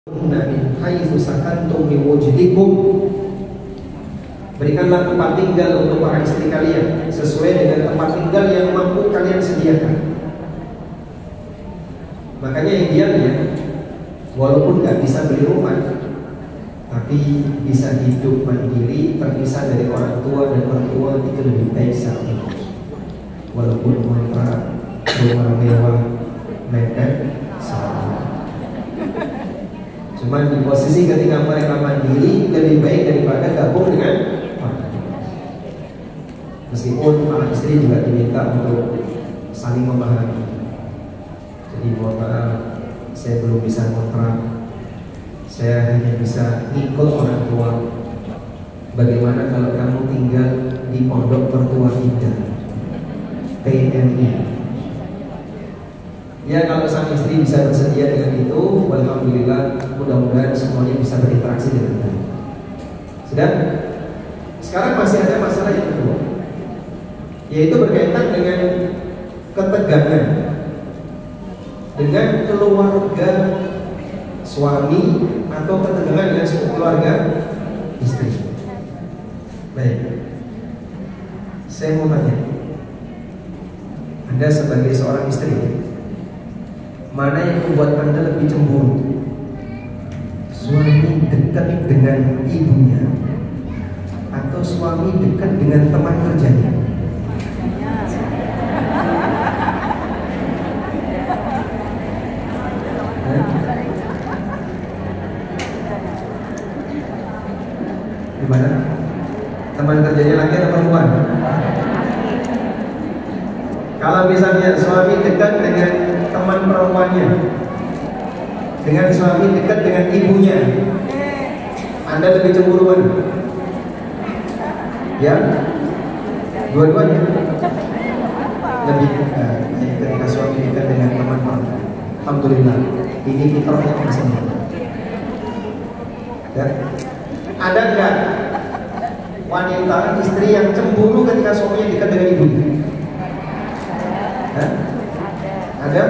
min haitsu sakantum min wujdikum. Berikanlah tempat tinggal untuk para istri kalian sesuai dengan tempat tinggal yang mampu kalian sediakan. Makanya idealnya, walaupun nggak bisa beli rumah, tapi bisa hidup mandiri, terpisah dari orang tua dan mertua, itu lebih baik saat ini. Walaupun kontrak rumah mewah, mepet, sama. Cuman di posisi ketika mereka mandiri lebih baik daripada gabung dengan meskipun para istri juga diminta untuk saling memahami. Jadi mohon maaf, saya belum bisa kontrak, saya hanya bisa ngikut orang tua. Bagaimana kalau kamu tinggal di pondok mertua kita, PMI? Ya, kalau sang istri bisa bersedia dengan itu, alhamdulillah, mudah-mudahan semuanya bisa berinteraksi dengan baik. Sudah? Sekarang masih ada masalah yang kedua, yaitu berkaitan dengan ketegangan dengan keluarga suami atau ketegangan dengan keluarga istri. Baik, saya mau tanya, Anda sebagai seorang istri, mana yang membuat Anda lebih cemburu? Suami dekat dengan ibunya atau suami dekat dengan teman kerjanya? Gimana? Teman kerjanya laki atau perempuan? Kalau misalnya suami dekat dengan teman perempuannya, dengan suami dekat dengan ibunya, Anda lebih cemburu mana? Ya, dua-duanya lebih ketika suami dekat dengan teman perempuan. Alhamdulillah, ini fitrahnya masih ya. Ada nggak wanita istri yang cemburu ketika suaminya dekat dengan ibunya? Ada?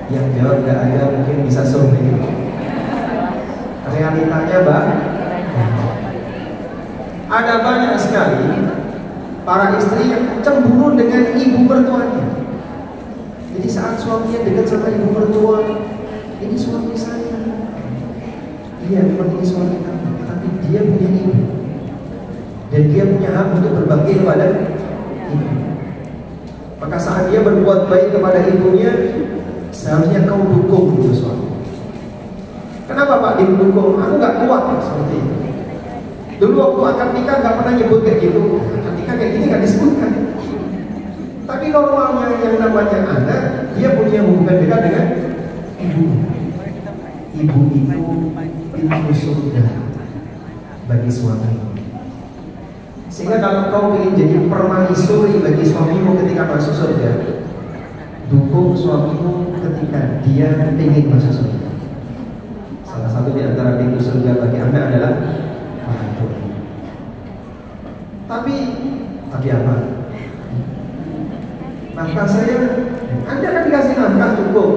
Yang jawab nggak ada, mungkin bisa survei. Realitanya Mbak, ada banyak sekali para istri yang cemburu dengan ibu mertuanya. Jadi saat suaminya dekat sama ibu mertua, ini suami saya. Iya, memang ini suami kamu, tapi dia punya ibu dan dia punya hak untuk berbakti kepada ibu. Maka saat dia berbuat baik kepada ibunya, seharusnya kau dukung itu suami. Kenapa Pak didukung? Aku nggak kuat seperti itu. Dulu waktu akad nikah nggak pernah nyebut kayak gitu. Akad nikah kayak gini nggak disebutkan. Tapi normalnya yang namanya anak, dia punya hubungan dekat dengan ibu. Ibu itu pintu surga bagi suami. Sehingga kalau kau ingin jadi permaisuri bagi suamimu ketika masuk surga, dukung suamimu ketika dia ingin masuk surga. Salah satu di antara pintu surga bagi Anda adalah orang tua. Tapi apa? Nafkah saya, Anda akan dikasih nafkah cukup.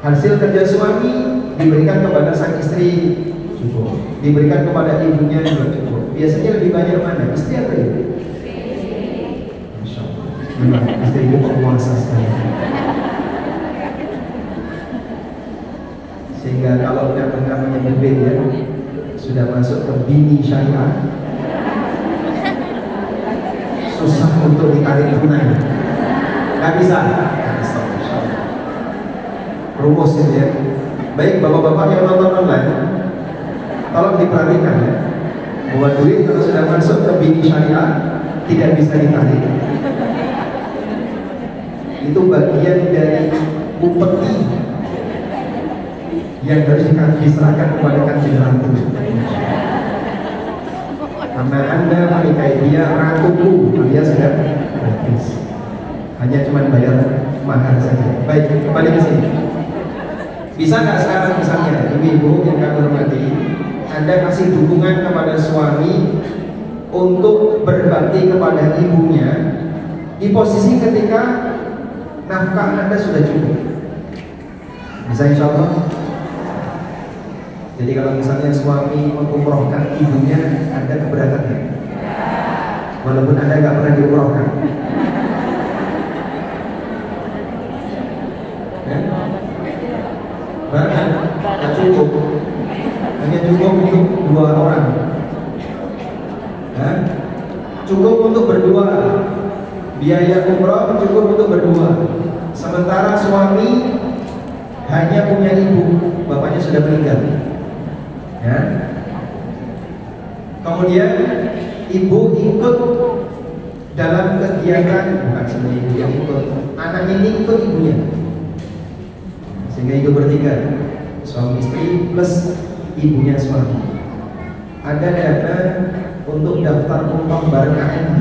Hasil kerja suami diberikan kepada sang istri cukup, diberikan kepada ibunya juga cukup. Biasanya lebih banyak mana? Istri atau ibu? Masya Allah, memang istri itu penguasa sekali. Sehingga kalau namanya berbeda ya, sudah masuk ke bini syariah, susah untuk ditarik tunai. Gak bisa. Rumus itu ya. Baik bapak-bapak yang nonton online, tolong diperhatikan ya, bahwa duit kalau sudah masuk ke bini syariah tidak bisa ditarik. Itu bagian dari upeti yang harus diserahkan kepada kanjeng ratu. Karena Anda menikahi dia ratuku, alias sudah gratis, hanya cuma bayar mahar saja. Baik, kembali ke sini. Bisa nggak sekarang misalnya ibu-ibu yang kami hormati, Anda kasih dukungan kepada suami untuk berbakti kepada ibunya di posisi ketika nafkah Anda sudah cukup. Bisa insya Allah. Jadi kalau misalnya suami mengumrohkan ibunya, ada keberatan ya? Walaupun Anda nggak pernah diumrohkan. Ya? Bahkan tak cukup, hanya cukup untuk 2 orang. Ya? Cukup untuk berdua. Biaya umroh cukup untuk berdua. Sementara suami hanya punya ibu, bapaknya sudah meninggal. Ya. Kemudian ibu ikut dalam kegiatan, bukan sebenarnya ibu yang ikut, anaknya ini ikut ibunya, sehingga hidup bertiga, suami istri plus ibunya suami. Ada dana untuk daftar umroh bareng AMG.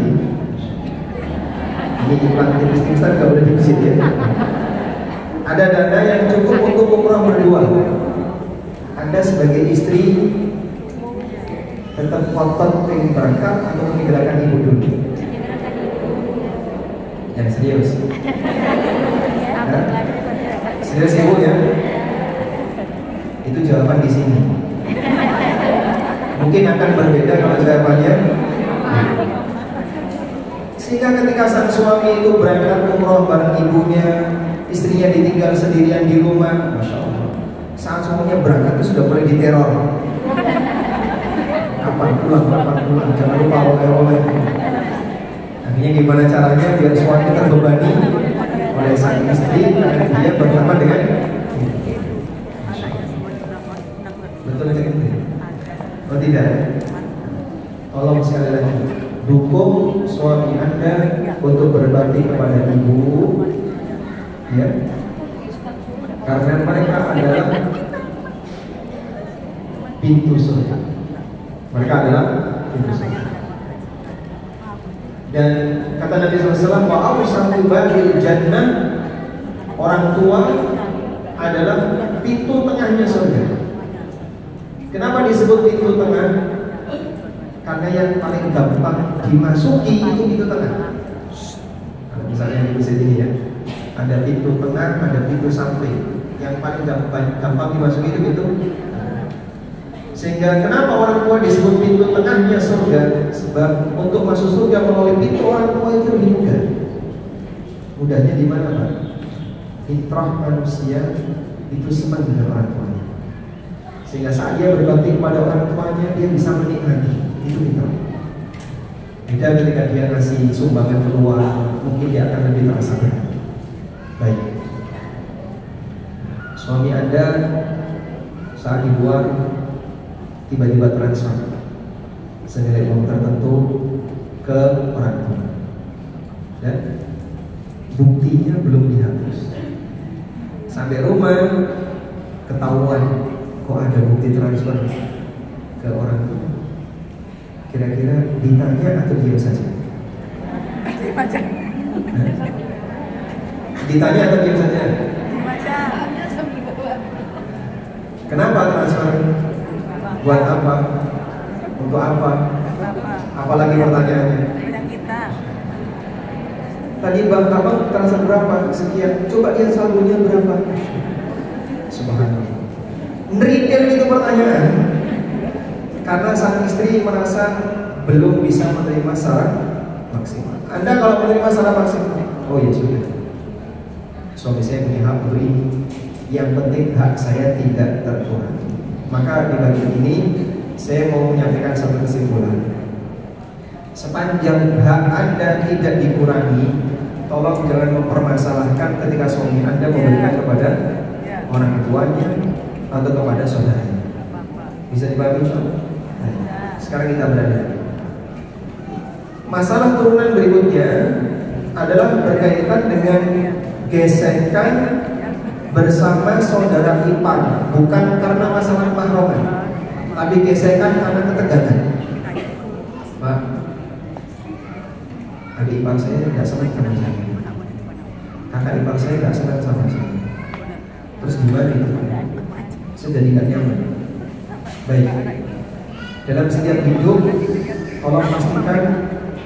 Ini iklan tipis-tipis gak boleh dipisit ya. Ada dana yang cukup untuk umroh berdua. Anda sebagai istri tetap kotor pengen berangkat atau meninggalkan ibu dulu? Yang serius. Serius ibu ya? Itu jawaban di sini. Mungkin akan berbeda kalau jawabannya. Sehingga ketika sang suami itu berangkat umroh bareng ibunya, istrinya ditinggal sendirian di rumah, Masya Allah, saat suaminya berangkat itu sudah mulai diteror. Kapan pulang, jangan lupa oleh-oleh. Akhirnya gimana caranya biar suami terbebani oleh sang istri dan dia bersama dengan betul aja gitu. Oh tidak? Tolong sekali lagi dukung suami Anda untuk berbakti kepada ibu, ya, karena mereka adalah pintu surga. Mereka adalah pintu surga. Dan kata Nabi SAW, wa awsatu babil jannah, orang tua adalah pintu tengahnya surga. Kenapa disebut pintu tengah? Karena yang paling gampang dimasuki itu pintu tengah. Kalau misalnya di sini ya, ada pintu tengah, ada pintu samping. Yang paling gampang dimasuki itu pintu. Sehingga kenapa orang tua disebut pintu tengahnya surga? Sebab untuk masuk surga melalui pintu orang tua itu lebih mudah. Mudahnya di mana, Pak? Fitrah manusia itu senang dengan orang tuanya. Sehingga saat dia berbakti kepada orang tuanya, dia bisa menikmati. Itu fitrah. Beda ketika dia ngasih sumbangan keluar, mungkin dia akan lebih terasa berat. Baik. Suami Anda saat di luar tiba-tiba transfer senilai uang tertentu ke orang tua, dan buktinya belum dihapus. Sampai rumah ketahuan kok ada bukti transfer ke orang tua. Kira-kira ditanya atau diam saja? Ditanya atau diam saja? Kenapa transfer? Buat apa? Untuk apa? Apalagi pertanyaannya? Tadi bang abang transfer berapa? Sekian. Coba lihat saldonya berapa? Subhanallah. Neritel itu pertanyaan. Karena sang istri merasa belum bisa menerima secara maksimal. Anda kalau menerima secara maksimal, oh ya sudah, suami saya punya hak untuk ini. Yang penting hak saya tidak terkurangi. Maka di bagian ini saya mau menyampaikan satu kesimpulan. Sepanjang hak Anda tidak dikurangi, tolong jangan mempermasalahkan ketika suami Anda memberikan kepada orang tuanya atau kepada saudaranya. Bisa dipahami insyaallah? Sekarang kita berada. Masalah turunan berikutnya adalah berkaitan dengan gesekan bersama saudara ipar, bukan karena masalah mahraman, tapi gesekan karena ketegangan. Pak, adik ipar saya tidak senang sama saya, kakak ipar saya tidak senang sama saya. Terus gimana itu? Saya jadi tidak nyaman. Baik, dalam setiap hidup, tolong pastikan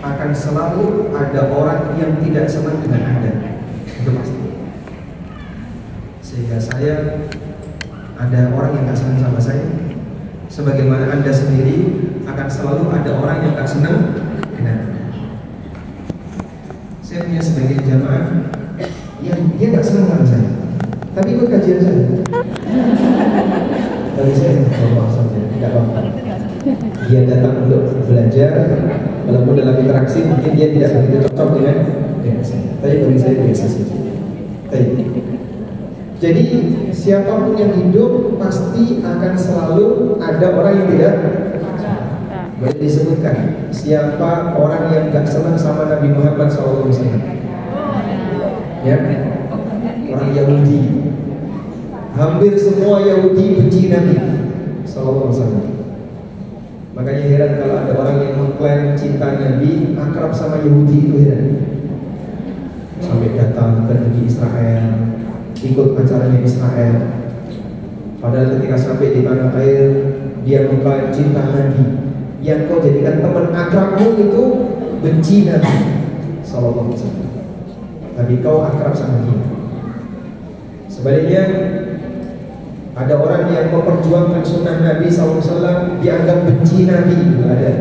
akan selalu ada orang yang tidak senang dengan Anda. Itu pasti. sehingga saya ada orang yang gak senang sama saya, sebagaimana Anda sendiri akan selalu ada orang yang gak senang dengan Anda. Saya punya sebagian jamaah yang dia gak senang sama saya, tapi ikut kajian saya. Bagi saya maksudnya tidak apa-apa. Dia datang untuk belajar, walaupun dalam interaksi mungkin dia tidak begitu cocok dengan saya, tapi bagi saya biasa saja. Jadi siapapun yang hidup pasti akan selalu ada orang yang tidak. Boleh disebutkan siapa orang yang gak senang sama Nabi Muhammad SAW? Ya, orang Yahudi. Hampir semua Yahudi benci Nabi SAW. Makanya heran kalau ada orang yang mengklaim cinta Nabi akrab sama Yahudi, itu heran. Sampai datang ke negeri Israel, ikut acaranya Israel. Padahal ketika sampai di tanah air, dia mengklaim cinta Nabi. Yang kau jadikan teman akrabmu itu benci Nabi SAW. Tapi kau akrab sama dia. Sebaliknya, ada orang yang memperjuangkan sunnah Nabi SAW dianggap benci Nabi. Ada.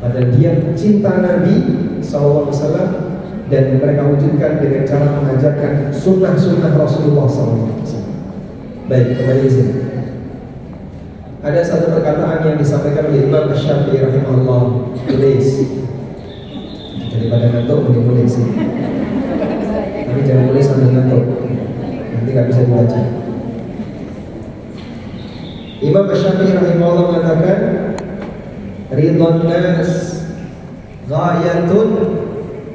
Padahal dia cinta Nabi SAW dan mereka wujudkan dengan cara mengajarkan sunnah-sunnah Rasulullah SAW. Baik, kembali ke sini. Ada satu perkataan yang disampaikan oleh Imam Syafi'i rahimahullah, tulis. Daripada ngantuk, mending tulis sih. Tapi jangan tulis sambil ngantuk, nanti nggak bisa dibaca. Imam Syafi'i rahimahullah mengatakan, ridwan nas ghayatun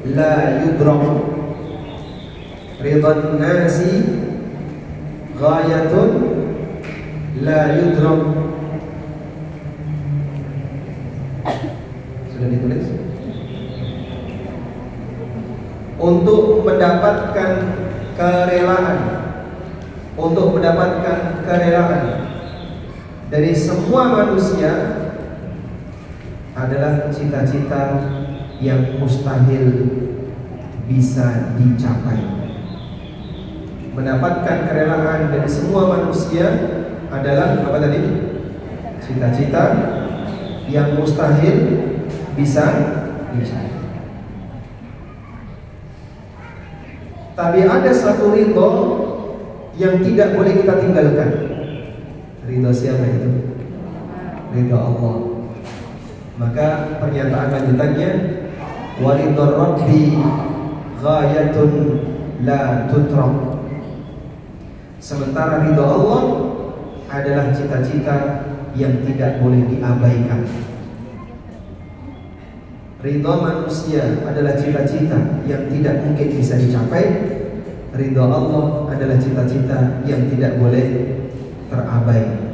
la yudrak. Ridwan nasi ghayatun la yudrak. Sudah ditulis? Untuk mendapatkan kerelaan, dari semua manusia adalah cita-cita yang mustahil bisa dicapai. Mendapatkan kerelaan dari semua manusia adalah apa tadi? Cita-cita yang mustahil bisa dicapai. Tapi ada satu ridho yang tidak boleh kita tinggalkan. Ridho siapa itu? Ridho Allah. Maka pernyataan lanjutannya, wa ridho Rabbi ghayatun la tutrak. Sementara ridho Allah adalah cita-cita yang tidak boleh diabaikan. Ridho manusia adalah cita-cita yang tidak mungkin bisa dicapai. Ridho Allah adalah cita-cita yang tidak boleh terabaikan.